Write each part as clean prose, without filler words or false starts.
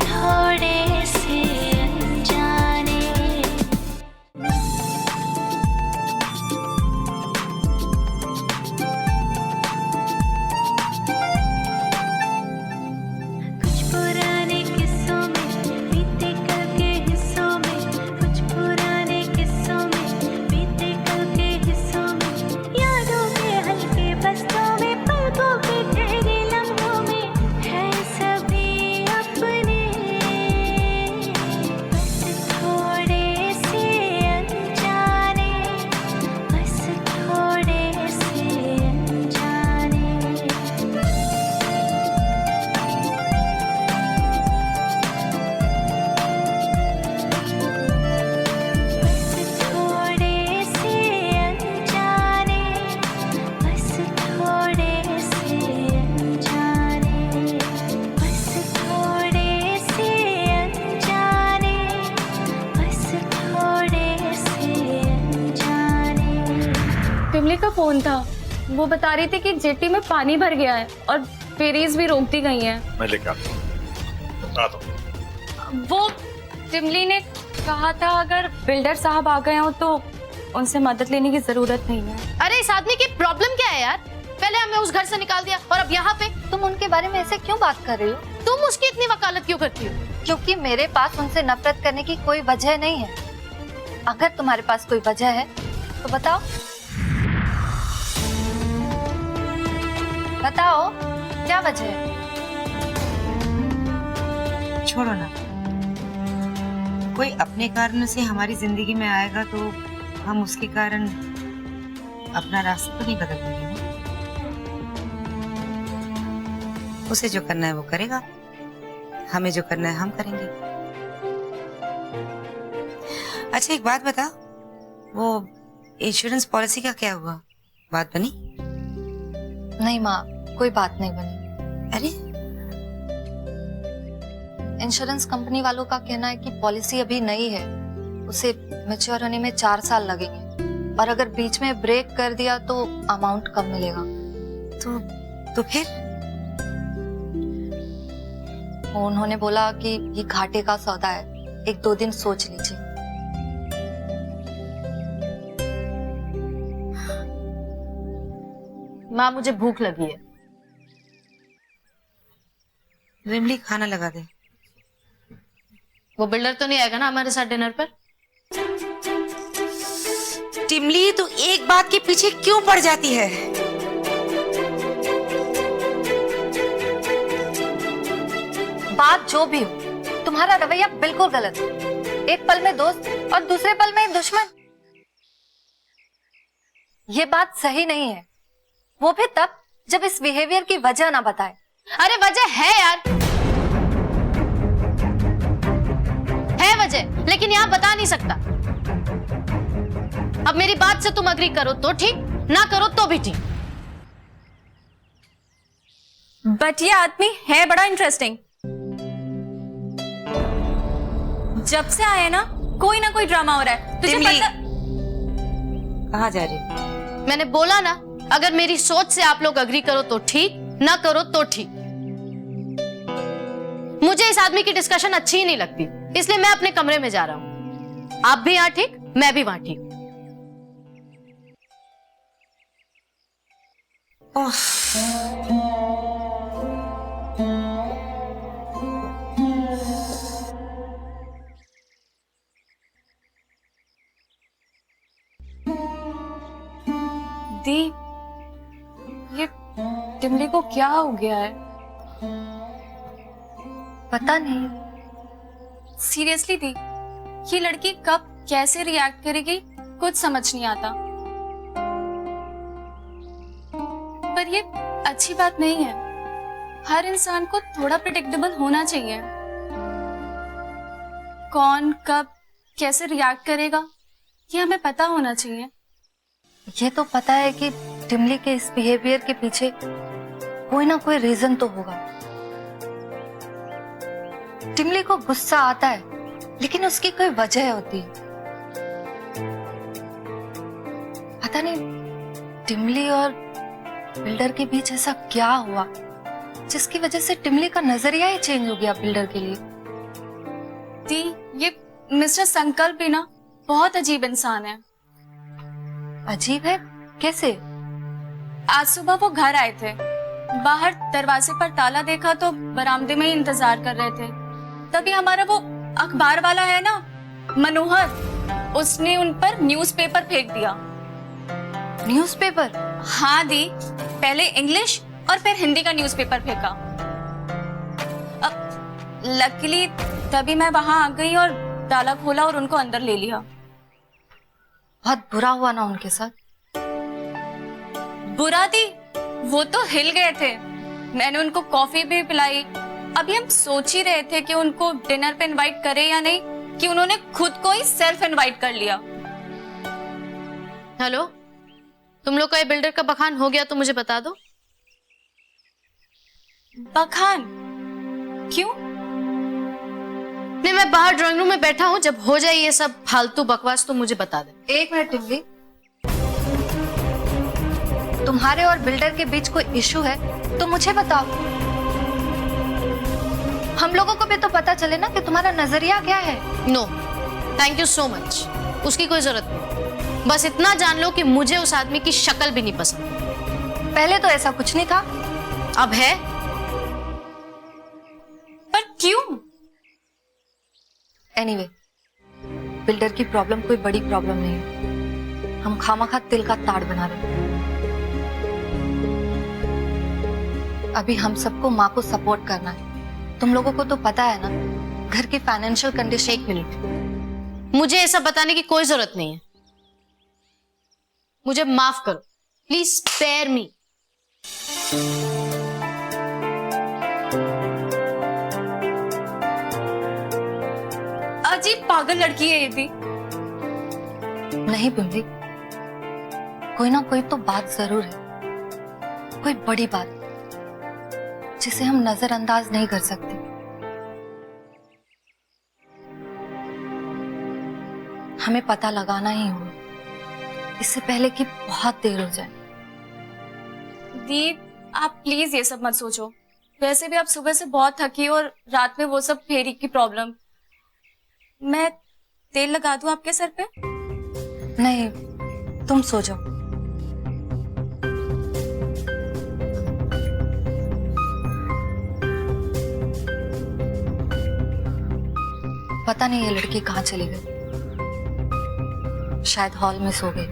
थोड़े से अनजाने। कुछ पुराने किस्सों में बीते कल के हिस्सों में, कुछ पुराने किस्सों में बीते कल के हिस्सों में, यादों के हल्के बस्तों में, पलकों के ठहरे लम्हों में है सभी अपने। बस थोड़े से अनजाने, बस थोड़े से अनजाने। बस थोड़े से अनजाने, बस थोड़े से अनजाने, बस थोड़े से अनजाने, बस थोड़े से अनजाने। टिमली का फोन था। वो बता रही थी कि जेटी में पानी भर गया है और फेरीज भी रोक दी गई हैं। मैं लेकर आता हूँ। वो टिमली ने कहा था अगर बिल्डर साहब आ गए हो तो उनसे मदद लेने की जरूरत नहीं है। अरे इस आदमी की प्रॉब्लम क्या है यार? पहले हमें उस घर से निकाल दिया और अब यहाँ पे तुम उनके बारे में ऐसे क्यों बात कर रही हो? तुम उसकी इतनी वकालत क्यों करती हो? क्योंकि मेरे पास उनसे नफरत करने की कोई वजह नहीं है। अगर तुम्हारे पास कोई वजह है तो बताओ। बताओ क्या वजह है? छोड़ो ना, कोई अपने कारण से हमारी जिंदगी में आएगा तो हम उसके कारण अपना रास्ता तो नहीं बदल देंगे ना। उसे जो करना है वो करेगा, हमें जो करना है हम करेंगे। अच्छा एक बात बता, वो इंश्योरेंस पॉलिसी का क्या हुआ? बात बनी? नहीं माँ, कोई बात नहीं बनी। अरे इंश्योरेंस कंपनी वालों का कहना है कि पॉलिसी अभी नई है, उसे मैच्योर होने में 4 साल लगेंगे और अगर बीच में ब्रेक कर दिया तो अमाउंट कम मिलेगा। तो फिर उन्होंने बोला कि ये घाटे का सौदा है, 1-2 दिन सोच लीजिए। माँ मुझे भूख लगी है। रिमली खाना लगा दे। वो बिल्डर तो नहीं आएगा ना हमारे साथ डिनर पर? टिमली तू एक बात के पीछे क्यों पड़ जाती है? बात जो भी हो, तुम्हारा रवैया बिल्कुल गलत है। एक पल में दोस्त और दूसरे पल में दुश्मन। ये बात सही नहीं है, वो भी तब जब इस बिहेवियर की वजह ना बताए। अरे वजह है यार, है वजह, लेकिन यहाँ बता नहीं सकता। अब मेरी बात से तुम अग्री करो तो ठीक, ना करो तो भी ठीक। बट ये आदमी है बड़ा इंटरेस्टिंग। जब से आए ना कोई ड्रामा हो रहा है। तुझे टिमली, पता? कहाँ जा रही? मैंने बोला ना, अगर मेरी सोच से आप लोग अग्री करो तो ठीक, ना करो तो ठीक। मुझे इस आदमी की डिस्कशन अच्छी ही नहीं लगती, इसलिए मैं अपने कमरे में जा रहा हूं। आप भी यहाँ ठीक, मैं भी वहां ठीक। दी, ये टिमली को क्या हो गया है? पता नहीं। सीरियसली दी, ये लड़की कब कैसे रिएक्ट करेगी कुछ समझ नहीं आता। पर ये अच्छी बात नहीं है। हर इंसान को थोड़ा प्रेडिक्टेबल होना चाहिए। कौन कब कैसे रिएक्ट करेगा ये हमें पता होना चाहिए। ये तो पता है कि टिमली के इस बिहेवियर के पीछे कोई ना कोई रीजन तो होगा। टिमली को गुस्सा आता है, लेकिन उसकी कोई वजह होती है। पता नहीं टिमली और बिल्डर के बीच ऐसा क्या हुआ जिसकी वजह से टिमली का नजरिया ही चेंज हो गया बिल्डर के लिए। दी, ये मिस्टर संकल्प भी ना बहुत अजीब इंसान है। अजीब है? कैसे? आज सुबह वो घर आए थे, बाहर दरवाजे पर ताला देखा तो बरामदे में ही इंतजार कर रहे थे। तभी हमारा वो अखबार वाला है ना, मनोहर, उसने उन पर न्यूज़पेपर फेंक दिया। न्यूज़पेपर? हाँ दी, पहले इंग्लिश और फिर हिंदी का न्यूज़पेपर फेंका। अब लकीली तभी मैं वहां आ गई और ताला खोला और उनको अंदर ले लिया। बहुत बुरा हुआ ना उनके साथ? बुरा दी, वो तो हिल गए थे। मैंने उनको कॉफी भी पिलाई। अभी हम सोच ही रहे थे कि उनको डिनर पे इनवाइट करें या नहीं, कि उन्होंने खुद को ही सेल्फ इनवाइट कर लिया। हेलो, तुम लोग का ये बिल्डर का बखान हो गया तो मुझे बता दो। बखान? क्यों? नहीं, मैं बाहर ड्राइंग रूम में बैठा हूँ, जब हो जाए ये सब फालतू बकवास तो मुझे बता दे। एक मिनट टिमली, तुम्हारे और बिल्डर के बीच कोई इशू है तो मुझे बताओ। हम लोगों को भी तो पता चले ना कि तुम्हारा नजरिया क्या है। No, thank you so much, उसकी कोई जरूरत नहीं। बस इतना जान लो कि मुझे उस आदमी की शक्ल भी नहीं पसंद। पहले तो ऐसा कुछ नहीं था। अब है। पर क्यों? एनीवे, बिल्डर की प्रॉब्लम कोई बड़ी प्रॉब्लम नहीं है। हम खामखा तिल का ताड़ बना रहे हैं। अभी हम सबको माँ को सपोर्ट करना है। तुम लोगों को तो पता है ना घर की फाइनेंशियल कंडीशन। एक मिनट, मुझे ऐसा बताने की कोई जरूरत नहीं है। मुझे माफ करो, प्लीज स्पेयर मी। अजीब पागल लड़की है ये दी। नहीं बिमली, कोई ना कोई तो बात जरूर है, कोई बड़ी बात जिसे हम नजरअंदाज नहीं कर सकते। हमें पता लगाना ही होगा, इससे पहले कि बहुत देर हो जाए। दी, आप प्लीज ये सब मत सोचो। वैसे भी आप सुबह से बहुत थकी और रात में वो सब फेरी की प्रॉब्लम। मैं तेल लगा दूं आपके सर पे? नहीं, तुम सो जाओ। पता नहीं ये लड़की कहाँ चली गई, शायद हॉल में सो गई।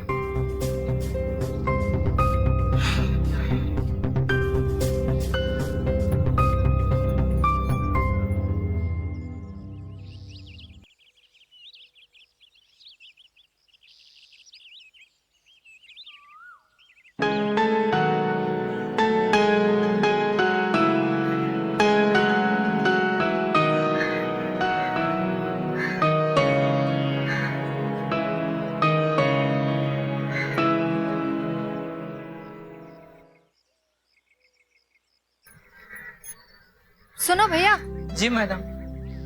सुनो भैया, जी मैडम।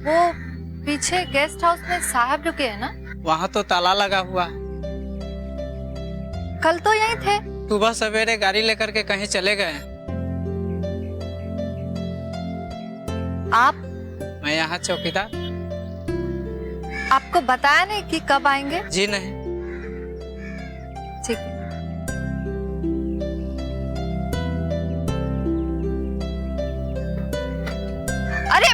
वो पीछे गेस्ट हाउस में साहब रुके हैं ना? वहाँ तो ताला लगा हुआ। कल तो यहीं थे। सुबह सवेरे गाड़ी लेकर के कहीं चले गए। आप? मैं यहाँ चौकीदार। आपको बताया नहीं कि कब आएंगे? जी नहीं। ठीक है। अरे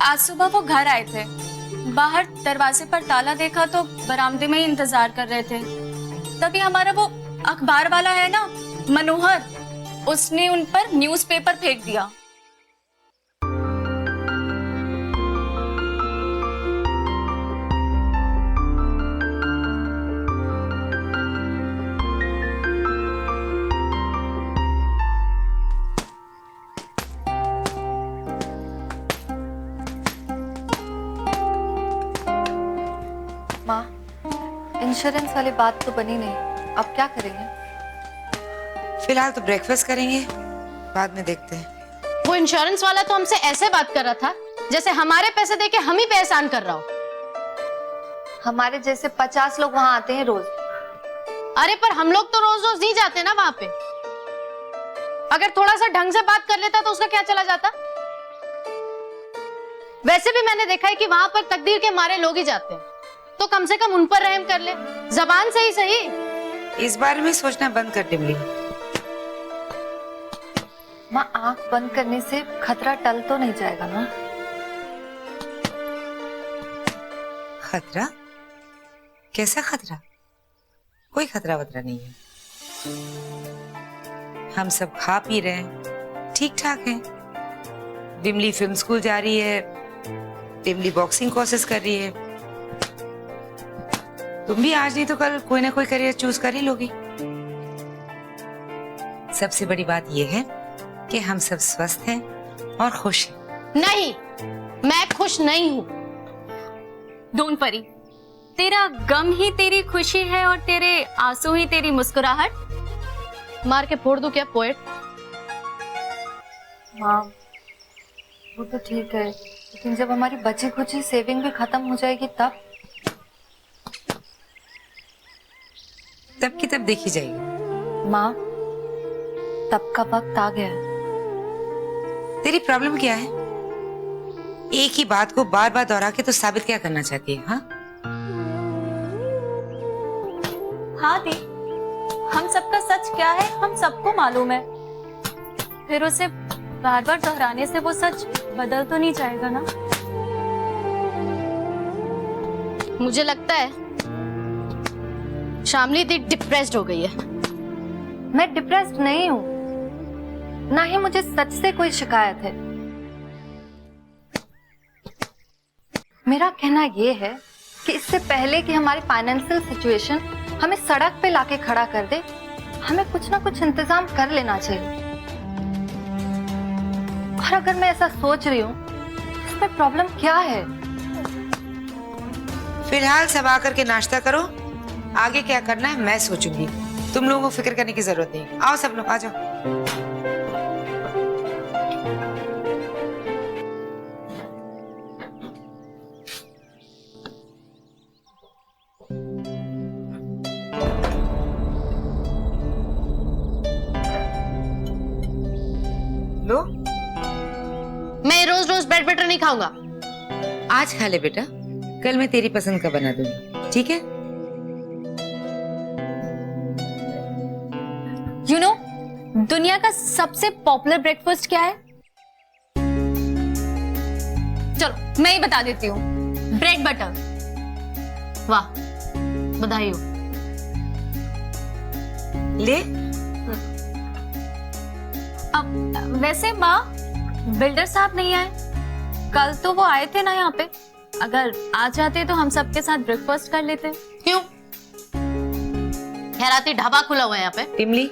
आज सुबह वो घर आए थे, बाहर दरवाजे पर ताला देखा तो बरामदे में ही इंतजार कर रहे थे। तभी हमारा वो अखबार वाला है ना, मनोहर, उसने उन पर न्यूज़पेपर फेंक दिया। माँ, इंश्योरेंस वाली बात तो बनी नहीं, अब क्या करेंगे? फिलहाल तो ब्रेकफास्ट करेंगे, बाद में देखते हैं। वो इंश्योरेंस वाला तो हमसे ऐसे बात कर रहा था जैसे हमारे पैसे देके हम ही पे एहसान कर रहा हो। हमारे जैसे 50 लोग वहां आते हैं रोज। अरे पर हम लोग तो रोज रोज नहीं जाते ना वहां पे। अगर थोड़ा सा ढंग से बात कर लेता तो उसका क्या चला जाता। वैसे भी मैंने देखा है कि वहां पर तकदीर के मारे लोग ही जाते हैं, तो कम से कम उन पर रहम कर ले, जबान से ही सही। इस बारे में सोचना बंद कर टिमली। माँ आंख बंद करने से खतरा टल तो नहीं जाएगा ना? खतरा? कैसा खतरा? कोई खतरा वतरा नहीं है। हम सब खा पी रहे हैं, ठीक ठाक हैं। बिमली फिल्म स्कूल जा रही है, टिमली बॉक्सिंग कोर्सेज कर रही है। तुम भी आज नहीं तो कल कोई ना कोई करियर चूज कर ही लोगी। सबसे बड़ी बात यह है कि हम सब स्वस्थ हैं और खुश हैं। नहीं, मैं खुश नहीं हूं। डोंट वरी, तेरा गम ही तेरी खुशी है और तेरे आंसू ही तेरी मुस्कुराहट। मार के फोड़ दूं क्या पोएट? माँ वो तो ठीक है, लेकिन जब हमारी बची खुची सेविंग भी खत्म हो जाएगी तब की तब देखी जाएगी। माँ तब का वक्त आ गया है। तेरी प्रॉब्लम क्या है? एक ही बात को बार बार दोहरा के तो साबित क्या करना चाहती है? हाँ हाँ दी, हम सबका सच क्या है हम सबको मालूम है, फिर उसे बार बार दोहराने से वो सच बदल तो नहीं जाएगा ना। मुझे लगता है शामली दी डिप्रेस्ड हो गई है। मैं डिप्रेस्ड नहीं हूँ, ना ही मुझे सच से कोई शिकायत है। मेरा कहना यह है कि इससे पहले कि हमारी फाइनेंशियल सिचुएशन हमें सड़क पे लाके खड़ा कर दे, हमें कुछ ना कुछ इंतजाम कर लेना चाहिए। और अगर मैं ऐसा सोच रही हूँ, इसमें प्रॉब्लम क्या है? फिलहाल सब आकर के नाश्ता करो, आगे क्या करना है मैं सोचूंगी। तुम लोगों को फिक्र करने की जरूरत नहीं। आओ सब लोग आ जाओ। लो, मैं रोज रोज ब्रेड बटर नहीं खाऊंगा। आज खा ले बेटा, कल मैं तेरी पसंद का बना दूंगी, ठीक है? यू नो, दुनिया का सबसे पॉपुलर ब्रेकफास्ट क्या है? चलो मैं ही बता देती हूँ, ब्रेड बटर। वाह, बधाई हो। ले। अब वैसे माँ, बिल्डर साहब नहीं आए, कल तो वो आए थे ना यहाँ पे। अगर आ जाते तो हम सबके साथ ब्रेकफास्ट कर लेते। क्यों? खैराती ढाबा खुला हुआ है यहाँ पे। टिमली,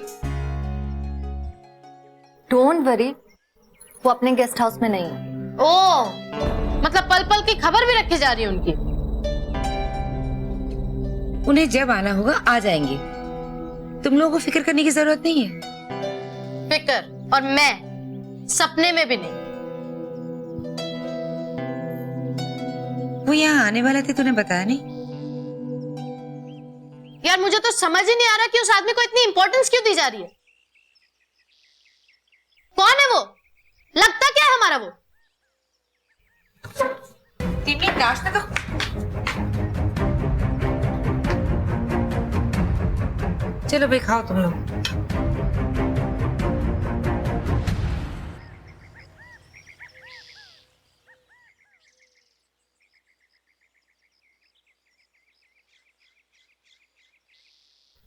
डोंट वरी, वो अपने गेस्ट हाउस में नहीं है। ओ, मतलब पल पल की खबर भी रखी जा रही है उनकी। उन्हें जब आना होगा आ जाएंगे, तुम लोगों को फिक्र करने की जरूरत नहीं है। फिक्र? और मैं सपने में भी नहीं। वो यहाँ आने वाले थे, तूने बताया नहीं? यार मुझे तो समझ ही नहीं आ रहा कि उस आदमी को इतनी इंपॉर्टेंस क्यों दी जा रही है। कौन है वो? लगता क्या है हमारा वो? टिमली, नाश्ता तो चलो भाई, खाओ तुम लोग।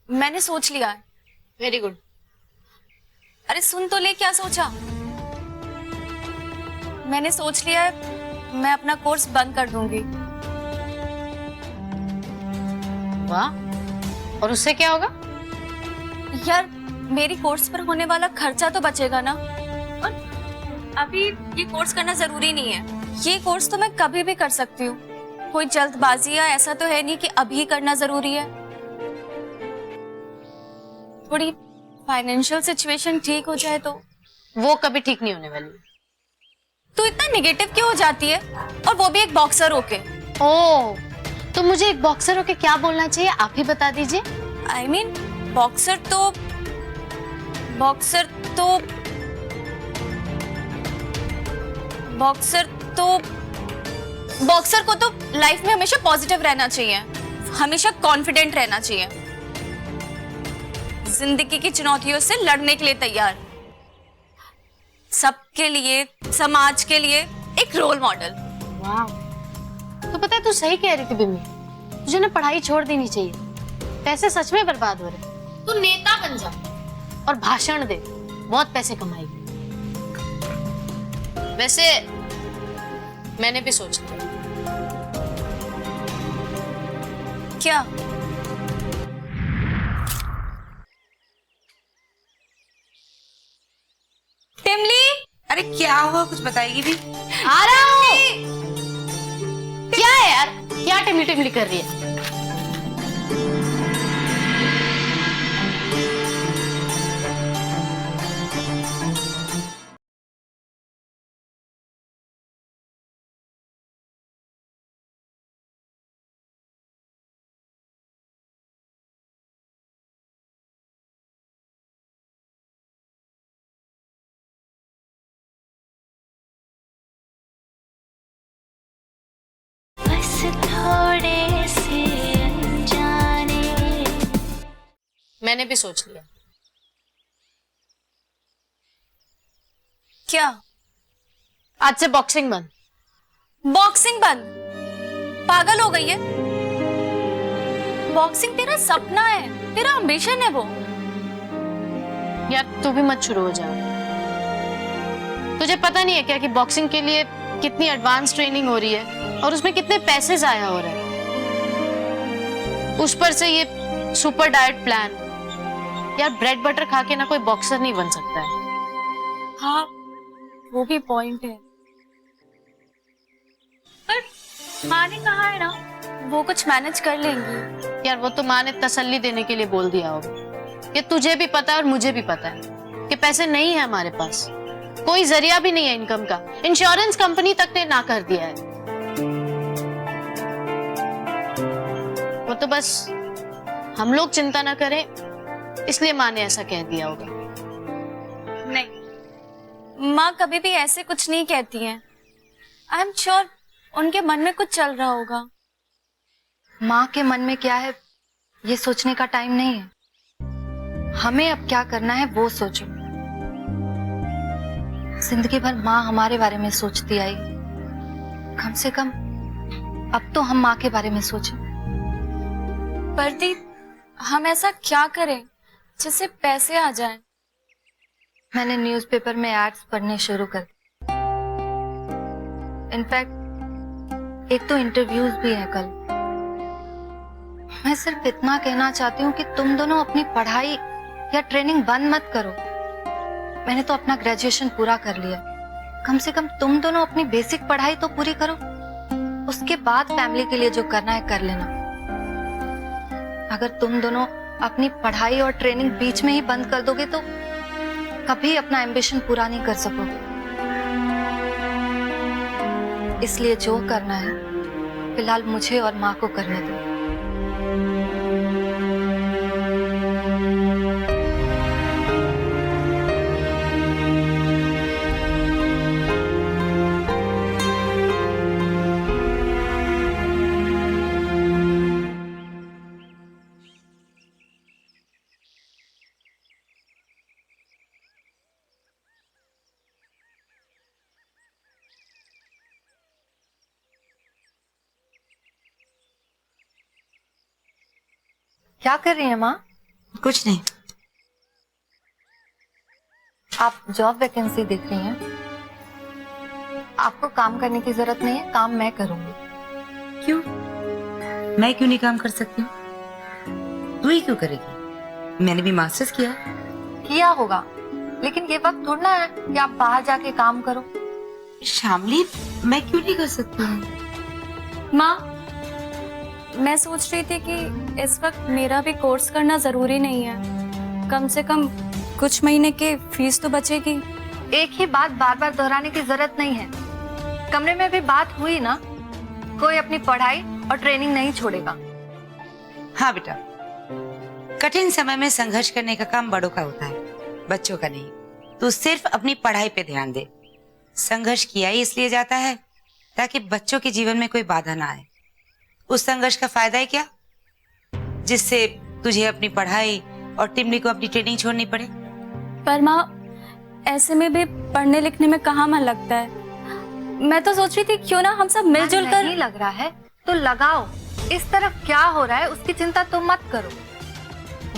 मैंने सोच लिया है। Very good. अरे सुन तो ले, क्या सोचा? मैंने सोच लिया है, मैं अपना कोर्स बंद कर दूंगी। वाह, और उससे क्या होगा? यार मेरी कोर्स पर होने वाला खर्चा तो बचेगा ना, और अभी ये कोर्स करना जरूरी नहीं है। ये कोर्स तो मैं कभी भी कर सकती हूँ, कोई जल्दबाजी या ऐसा तो है नहीं कि अभी करना जरूरी है। थोड़ी फाइनेंशियल सिचुएशन ठीक हो जाए तो। वो कभी ठीक नहीं होने वाली। तू इतना नेगेटिव क्यों हो जाती है, और वो भी एक बॉक्सर होके? ओ, तो मुझे एक बॉक्सर होके क्या बोलना चाहिए, आप ही बता दीजिए। I mean, बॉक्सर तो बॉक्सर को तो लाइफ में हमेशा पॉजिटिव रहना चाहिए, हमेशा कॉन्फिडेंट रहना चाहिए, जिंदगी की चुनौतियों से लड़ने के लिए तैयार, सबके लिए, समाज के लिए एक रोल मॉडल। वाह, तो पता है तू सही कह रही थी बिम्मी, तुझे ना पढ़ाई छोड़ देनी चाहिए, पैसे सच में बर्बाद हो रहे। तू नेता बन जा और भाषण दे, बहुत पैसे कमाएगी। वैसे मैंने भी सोच लिया। क्या? टिमली, अरे क्या हुआ, कुछ बताएगी भी? आ रहा हूँ। क्या है यार, क्या टिमली टिमली कर रही है? बस थोड़े से अनजाने। मैंने भी सोच लिया। क्या? आज से बॉक्सिंग बंद। बॉक्सिंग बंद? पागल हो गई है? बॉक्सिंग तेरा सपना है, तेरा एम्बिशन है वो। यार तू भी मत शुरू हो जा। तुझे पता नहीं है क्या कि बॉक्सिंग के लिए कितनी एडवांस ट्रेनिंग हो रही है और उसमें कितने पैसे जाया हो रहे हैं। उस पर से ये सुपर डाइट प्लान। यार ब्रेड बटर खा के ना कोई बॉक्सर नहीं बन सकता है। हाँ, वो भी पॉइंट है, पर माँ ने कहा है ना वो कुछ मैनेज कर लेंगी। यार वो तो माँ ने तसल्ली देने के लिए बोल दिया होगा। ये तुझे भी पता है और मुझे भी पता है कि पैसे नहीं है हमारे पास, कोई जरिया भी नहीं है इनकम का। इंश्योरेंस कंपनी तक ने ना कर दिया है। वो तो बस हम लोग चिंता ना करें इसलिए माँ ने ऐसा कह दिया होगा। नहीं, माँ कभी भी ऐसे कुछ नहीं कहती हैं। आई एम श्योर उनके मन में कुछ चल रहा होगा। माँ के मन में क्या है ये सोचने का टाइम नहीं है। हमें अब क्या करना है वो सोचो। जिंदगी भर माँ हमारे बारे में सोचती आई, कम से कम अब तो हम माँ के बारे में सोचें। प्रदीप, हम ऐसा क्या करें जिससे पैसे आ जाएं? मैंने न्यूज़पेपर में एड्स पढ़ने शुरू कर दिए। इनफैक्ट एक तो इंटरव्यूज भी है कल। मैं सिर्फ इतना कहना चाहती हूँ कि तुम दोनों अपनी पढ़ाई या ट्रेनिंग बंद मत करो। मैंने तो अपना ग्रेजुएशन पूरा कर लिया, कम से कम तुम दोनों अपनी बेसिक पढ़ाई तो पूरी करो, उसके बाद फैमिली के लिए जो करना है कर लेना। अगर तुम दोनों अपनी पढ़ाई और ट्रेनिंग बीच में ही बंद कर दोगे तो कभी अपना एम्बिशन पूरा नहीं कर सकोगे। इसलिए जो करना है फिलहाल मुझे और माँ को करने दो। क्या कर रही हैं माँ? कुछ नहीं। आप जॉब वैकेंसी देख रही हैं? आपको काम करने की जरूरत नहीं है, काम मैं करूंगी। क्यों? मैं क्यों नहीं काम कर सकती हूँ? तू ही क्यों करेगी? मैंने भी मास्टर्स किया होगा, लेकिन ये वक्त थोड़ा ना है कि आप बाहर जाके काम करो। शामली, मैं क्यों नहीं कर सकती हूँ? माँ, मैं सोच रही थी कि इस वक्त मेरा भी कोर्स करना जरूरी नहीं है, कम से कम कुछ महीने की फीस तो बचेगी। एक ही बात बार बार दोहराने की जरूरत नहीं है। कमरे में भी बात हुई ना, कोई अपनी पढ़ाई और ट्रेनिंग नहीं छोड़ेगा। हाँ बेटा, कठिन समय में संघर्ष करने का काम बड़ों का होता है, बच्चों का नहीं। तू सिर्फ अपनी पढ़ाई पे ध्यान दे। संघर्ष किया ही इसलिए जाता है ताकि बच्चों के जीवन में कोई बाधा ना आए। उस संघर्ष का फायदा है क्या, जिससे तुझे अपनी पढ़ाई और टिमली को अपनी ट्रेनिंग छोड़नी पड़े। पर माँ, ऐसे में भी पढ़ने लिखने में कहाँ मन लगता है। मैं तो सोच रही थी क्यों ना हम सब मिलजुल कर। नहीं लग रहा है तो लगाओ। इस तरफ क्या हो रहा है उसकी चिंता तुम मत करो।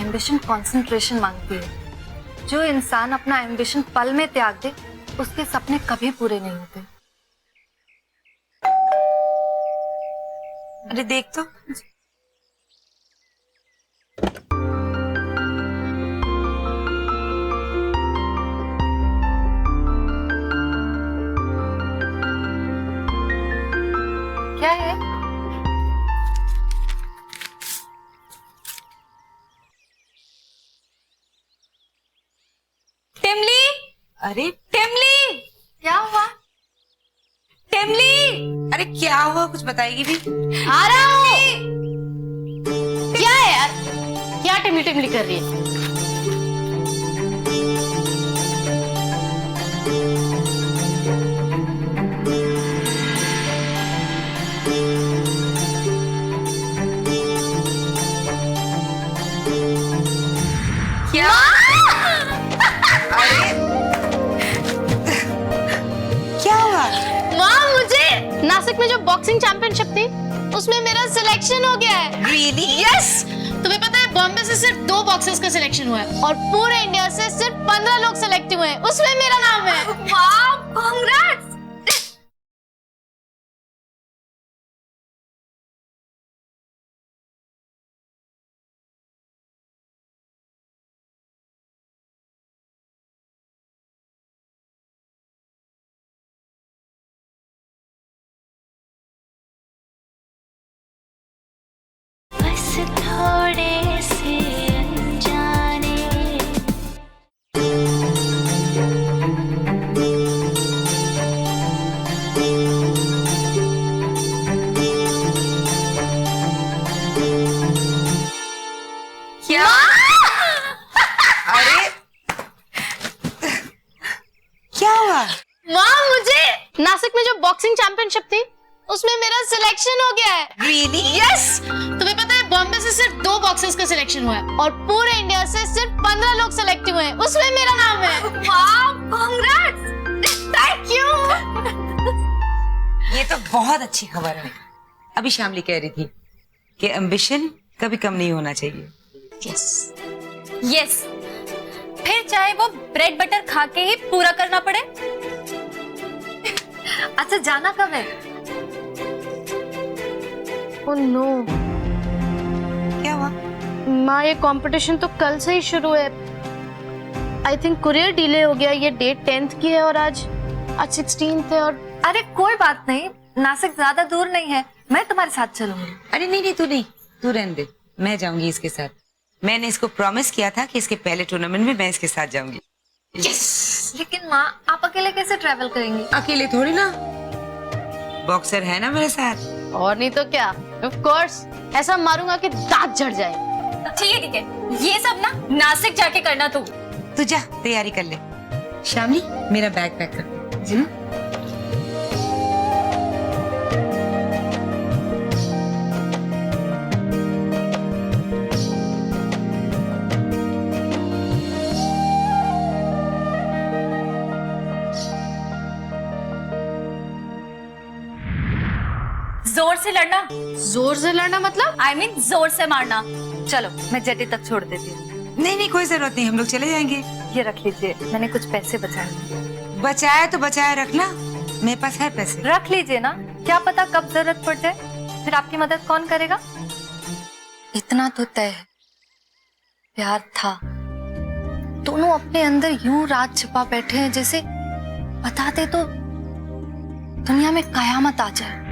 एम्बिशन कंसंट्रेशन मांगती है। जो इंसान अपना एम्बिशन पल में त्याग दे उसके सपने कभी पूरे नहीं होते। अरे देख तो, क्या है? टिमली, अरे टिमली, क्या हुआ? टिमली, अरे क्या हुआ, कुछ बताएगी भी? आ रहा हूँ। क्या है यार, क्या टिमली टिमली कर रही है? क्या? क्या हुआ? माँ, मुझे नासिक में जो बॉक्सिंग चैंपियनशिप थी उसमें मेरा सिलेक्शन हो गया है। Really? यस। तुम्हें पता है बॉम्बे से सिर्फ 2 बॉक्सर्स का सिलेक्शन हुआ है और पूरे इंडिया से सिर्फ 15 लोग सिलेक्ट हुए हैं, उसमें मेरा नाम है। वाह, कांग्रेट्स। बस थोड़े से अनजाने क्या? अरे क्या हुआ? माँ, मुझे नासिक में जो बॉक्सिंग चैंपियनशिप थी उसमें मेरा सिलेक्शन हो गया है। Really? यस। तुम्हें पता है बॉम्बे से सिर्फ 2 बॉक्सर्स का सिलेक्शन हुआ है और पूरे इंडिया से सिर्फ 15 लोग सिलेक्ट हुए हैं, उसमें मेरा नाम है। वाह, कांग्रेट्स। Thank you. ये तो बहुत अच्छी खबर है। अभी शामली कह रही थी कि एम्बिशन कभी कम नहीं होना चाहिए। यस। यस, फिर चाहे वो ब्रेड बटर खा के ही पूरा करना पड़े। अच्छा, जाना कब है? ओह नो क्या हुआ? माँ, ये कंपटीशन तो कल से ही शुरू है। आई थिंक कुरियर डिले हो गया। ये डेट 10th की है और आज 16th है। और अरे कोई बात नहीं, नासिक ज्यादा दूर नहीं है, मैं तुम्हारे साथ चलूंगी। अरे नहीं नहीं, तू रहने दे, मैं जाऊंगी इसके साथ। मैंने इसको प्रॉमिस किया था कि इसके पहले टूर्नामेंट में मैं इसके साथ जाऊंगी। लेकिन माँ, आप अकेले कैसे ट्रैवल करेंगी? अकेले थोड़ी ना, बॉक्सर है ना मेरे साथ। और नहीं तो क्या, ऑफ कोर्स। ऐसा मारूंगा कि दांत झड़ जाए। ठीक है, ये सब ना नासिक जाके करना तू जा तैयारी कर ले। शामली, मेरा बैग पैक कर जी। जोर से लड़ना। जोर से लड़ना मतलब? I mean, जोर से मारना। चलो, मैं जेटी तक छोड़ देती हूँ। नहीं, कोई जरूरत नहीं, हम लोग चले जाएंगे। ये रख लीजिए, मैंने कुछ पैसे बचाए हैं। बचाया तो बचाया रखना, मेरे पास है पैसे। रख लीजिए ना, क्या पता कब जरूरत पड़ जाए, फिर आपकी मदद कौन करेगा? इतना तो तय है, प्यार था। दोनों अपने अंदर यूं राज छिपा बैठे हैं जैसे बताते तो दुनिया में कयामत आ जाए।